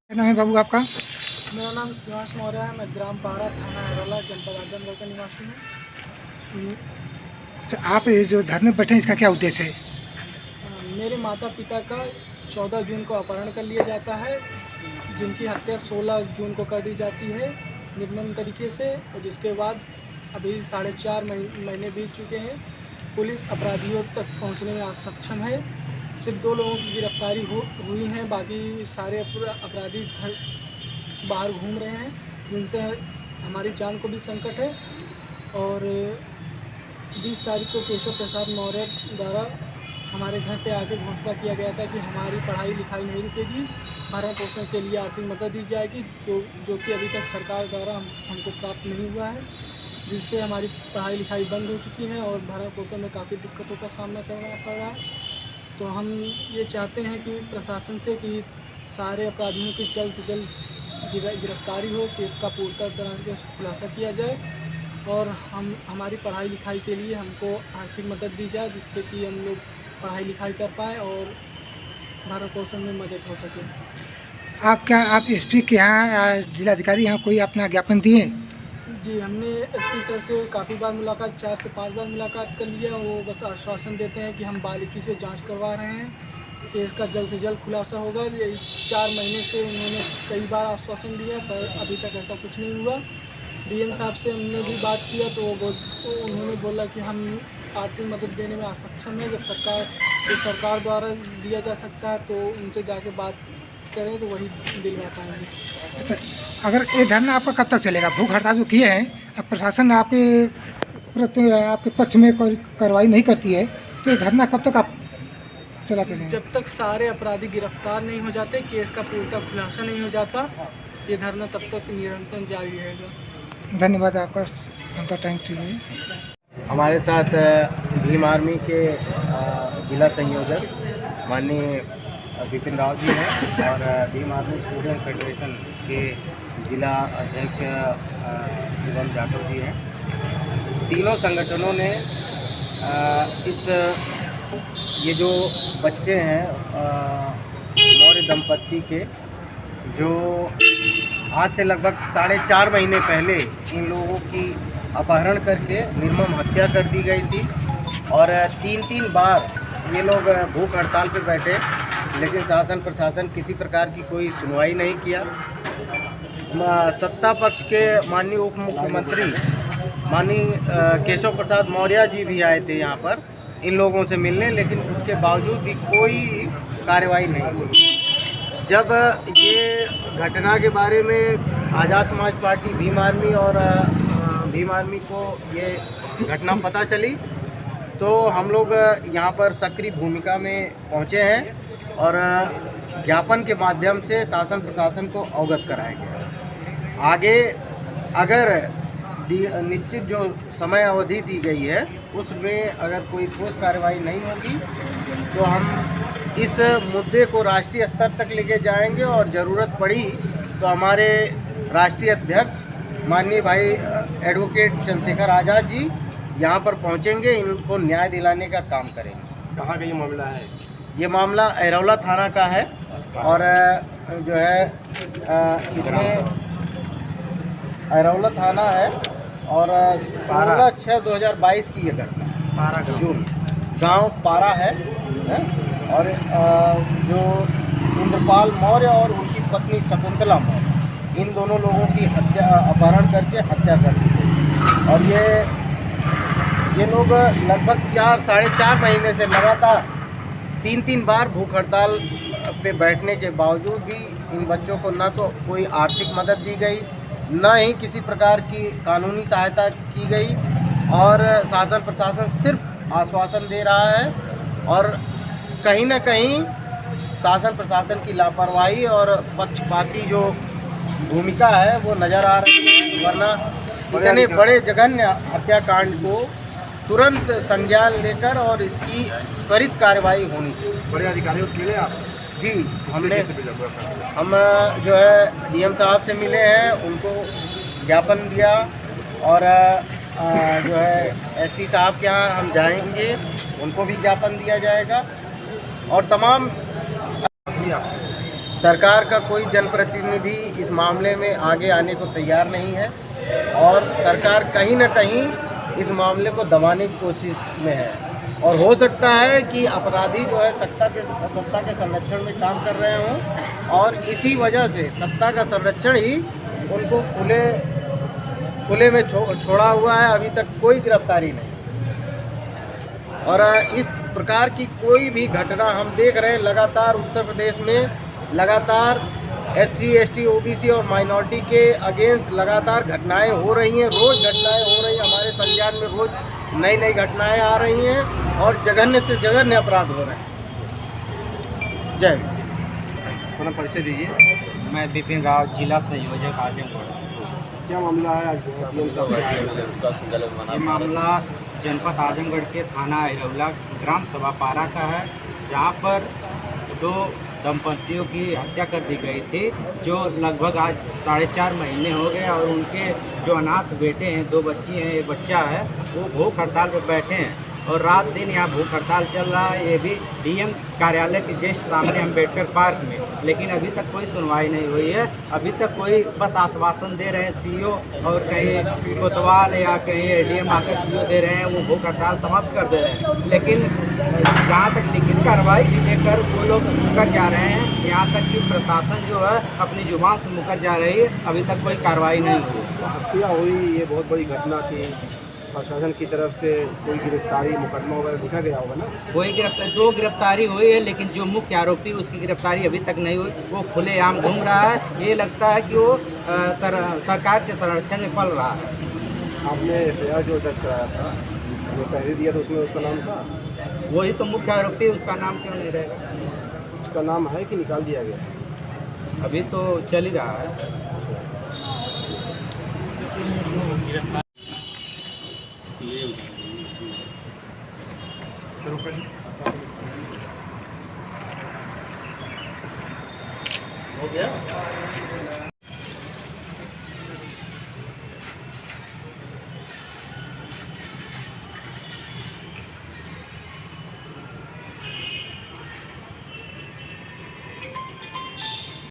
क्या नाम है बाबू आपका? मेरा नाम शिवांश मौर्य है। मैं ग्राम पारा, थाना अरौला, जनपद आजमगढ़ का निवासी हूँ। अच्छा, आप ये जो धरने बैठे हैं इसका क्या उद्देश्य है? मेरे माता पिता का 14 जून को अपहरण कर लिया जाता है, जिनकी हत्या 16 जून को कर दी जाती है निर्मम तरीके से, और जिसके बाद अभी 4.5 महीने बीत चुके हैं। पुलिस अपराधियों तक पहुंचने में असक्षम है। सिर्फ 2 लोगों की गिरफ्तारी हुई हैं, बाकी सारे अपराधी घर बाहर घूम रहे हैं, जिनसे हमारी जान को भी संकट है। और 20 तारीख को केशव प्रसाद मौर्य द्वारा हमारे घर पे आके घोषणा किया गया था कि हमारी पढ़ाई लिखाई नहीं रुकेगी, भरण पोषण के लिए आर्थिक मदद दी जाएगी, जो कि अभी तक सरकार द्वारा हमको प्राप्त नहीं हुआ है, जिससे हमारी पढ़ाई लिखाई बंद हो चुकी है और भरण पोषण में काफ़ी दिक्कतों का सामना करना पड़ रहा है। तो हम ये चाहते हैं कि प्रशासन से कि सारे अपराधियों की जल्द से जल्द गिरफ्तारी हो, केस का पूर्णतः तरह से खुलासा किया जाए और हमारी पढ़ाई लिखाई के लिए हमको आर्थिक मदद दी जाए, जिससे कि हम लोग पढ़ाई लिखाई कर पाएँ और भरण पोषण में मदद हो सके। आप एसपी के यहाँ, जिलाधिकारी यहाँ कोई अपना ज्ञापन दिए? जी, हमने एसपी सर से काफ़ी बार मुलाकात, 4 से 5 बार मुलाकात कर लिया। वो बस आश्वासन देते हैं कि हम बारीकी से जांच करवा रहे हैं, केस का जल्द से जल्द खुलासा होगा। ये 4 महीने से उन्होंने कई बार आश्वासन दिया, पर अभी तक ऐसा कुछ नहीं हुआ। डीएम साहब से हमने भी बात किया तो उन्होंने बोला कि हम आर्थिक मदद देने में असक्षम है। जब सरकार द्वारा दिया जा सकता है तो उनसे जाके बात करें तो वही दिलवा पाएंगे। अच्छा, अगर ये धरना आपका कब तक चलेगा? भूख हड़ताल जो किए हैं, अब प्रशासन आपके पक्ष में कोई कार्रवाई नहीं करती है, तो ये धरना कब तक आप चलाते रहेंगे? जब तक सारे अपराधी गिरफ्तार नहीं हो जाते, केस का पूर्णतः खुलासा नहीं हो जाता, ये धरना तब तक निरंतर जारी रहेगा। धन्यवाद आपका समता टाइम टीवी। हमारे साथ भीम आर्मी के जिला संयोजक माननीय विपिन राव जी हैं और भीम आर्मी स्टूडेंट फेडरेशन के जिला अध्यक्ष शिवम जाटव जी हैं। तीनों संगठनों ने ये जो बच्चे हैं मौर्य दंपत्ति के, जो आज से लगभग 4.5 महीने पहले इन लोगों की अपहरण करके निर्मम हत्या कर दी गई थी और 3 बार ये लोग भूख हड़ताल पे बैठे, लेकिन शासन प्रशासन किसी प्रकार की कोई सुनवाई नहीं किया। सत्ता पक्ष के माननीय उप मुख्यमंत्री माननीय केशव प्रसाद मौर्य जी भी आए थे यहाँ पर इन लोगों से मिलने, लेकिन उसके बावजूद भी कोई कार्रवाई नहीं हुई। जब ये घटना के बारे में आज़ाद समाज पार्टी भीम आर्मी और भीम आर्मी को ये घटना पता चली, तो हम लोग यहाँ पर सक्रिय भूमिका में पहुँचे हैं और ज्ञापन के माध्यम से शासन प्रशासन को अवगत कराएंगे। आगे अगर निश्चित जो समय अवधि दी गई है उसमें अगर कोई ठोस कार्रवाई नहीं होगी तो हम इस मुद्दे को राष्ट्रीय स्तर तक लेके जाएंगे और ज़रूरत पड़ी तो हमारे राष्ट्रीय अध्यक्ष माननीय भाई एडवोकेट चंद्रशेखर आज़ाद जी यहाँ पर पहुँचेंगे, इनको न्याय दिलाने का काम करेंगे। कहाँ का ये मामला है? ये मामला अरौला थाना का है और जो है इसमें अरौला थाना है और 16/6/2022 की ये घटना जून गांव पारा है और जो इंद्रपाल मौर्य और उनकी पत्नी शकुंतला मौर्य, इन दोनों लोगों की अपहरण करके हत्या कर दी गई। और ये लोग लगभग 4-4.5 महीने से लगातार 3 बार भूख हड़ताल पे बैठने के बावजूद भी इन बच्चों को न तो कोई आर्थिक मदद दी गई, न ही किसी प्रकार की कानूनी सहायता की गई और शासन प्रशासन सिर्फ आश्वासन दे रहा है और कहीं न कहीं शासन प्रशासन की लापरवाही और पक्षपाती जो भूमिका है वो नज़र आ रही है। वरना इतने बड़े जघन्य हत्याकांड को तुरंत संज्ञान लेकर और इसकी त्वरित कार्रवाई होनी चाहिए। बड़े अधिकारियों से मिले आप? जी, हम जो है डीएम साहब से मिले हैं, उनको ज्ञापन दिया और जो है एसपी साहब के यहाँ हम जाएंगे, उनको भी ज्ञापन दिया जाएगा और तमाम सरकार का कोई जनप्रतिनिधि इस मामले में आगे आने को तैयार नहीं है और सरकार कहीं ना कहीं इस मामले को दबाने की कोशिश में है और हो सकता है कि अपराधी जो है सत्ता के संरक्षण में काम कर रहे हों और इसी वजह से सत्ता का संरक्षण ही उनको खुले में छोड़ा हुआ है। अभी तक कोई गिरफ्तारी नहीं और इस प्रकार की कोई भी घटना हम देख रहे हैं लगातार उत्तर प्रदेश में लगातार SC ST OBC और माइनॉरिटी के अगेंस्ट लगातार घटनाएं हो रही हैं, रोज़ घटनाएं हो रही हैं। हमारे संज्ञान में रोज़ नई नई घटनाएं आ रही हैं और जघन्य से जघन्य अपराध हो रहे हैं। जय हिंद। अपना परिचय दीजिए। मैं विपिन राव, जिला संयोजक आजमगढ़। क्या मामला है आज? ये मामला जनपद आजमगढ़ के थाना अहिरौला ग्राम सभा पारा का है, जहाँ पर दो दंपतियों की हत्या कर दी गई थी, जो लगभग आज 4.5 महीने हो गए और उनके जो अनाथ बेटे हैं, 2 बच्ची हैं, एक बच्चा है, वो भूख हड़ताल पर बैठे हैं और रात दिन यहाँ भूख हड़ताल चल रहा है। ये भी DM कार्यालय के जस्ट सामने अम्बेडकर पार्क में, लेकिन अभी तक कोई सुनवाई नहीं हुई है। अभी तक कोई बस आश्वासन दे रहे हैं CO और कहीं कोतवाल या कहीं ADM आकर CO दे रहे हैं, वो भूख हड़ताल समाप्त कर दे रहे हैं, लेकिन जहाँ तक लिखित कार्रवाई लेकर वो लोग मुकर जा रहे हैं। यहाँ तक कि प्रशासन जो है अपनी जुबान से मुकर जा रही है, अभी तक कोई कार्रवाई नहीं हुई। हत्या हुई, ये बहुत बड़ी घटना थी। प्रशासन की तरफ से कोई गिरफ्तारी मुकदमा वगैरह लिखा गया होगा ना? कोई गिरफ्तारी, 2 गिरफ्तारी हुई है, लेकिन जो मुख्य आरोपी उसकी गिरफ्तारी अभी तक नहीं हुई। वो खुलेआम घूम रहा है। ये लगता है कि वो सरकार के संरक्षण में पल रहा है। आपने FIR जो दर्ज कराया था, जो तहरीर दिया तो उसमें उसका नाम था? वही तो मुख्य आरोपी, उसका नाम क्यों नहीं रहेगा? उसका नाम है कि निकाल दिया गया? अभी तो चल ही रहा है। हो गया।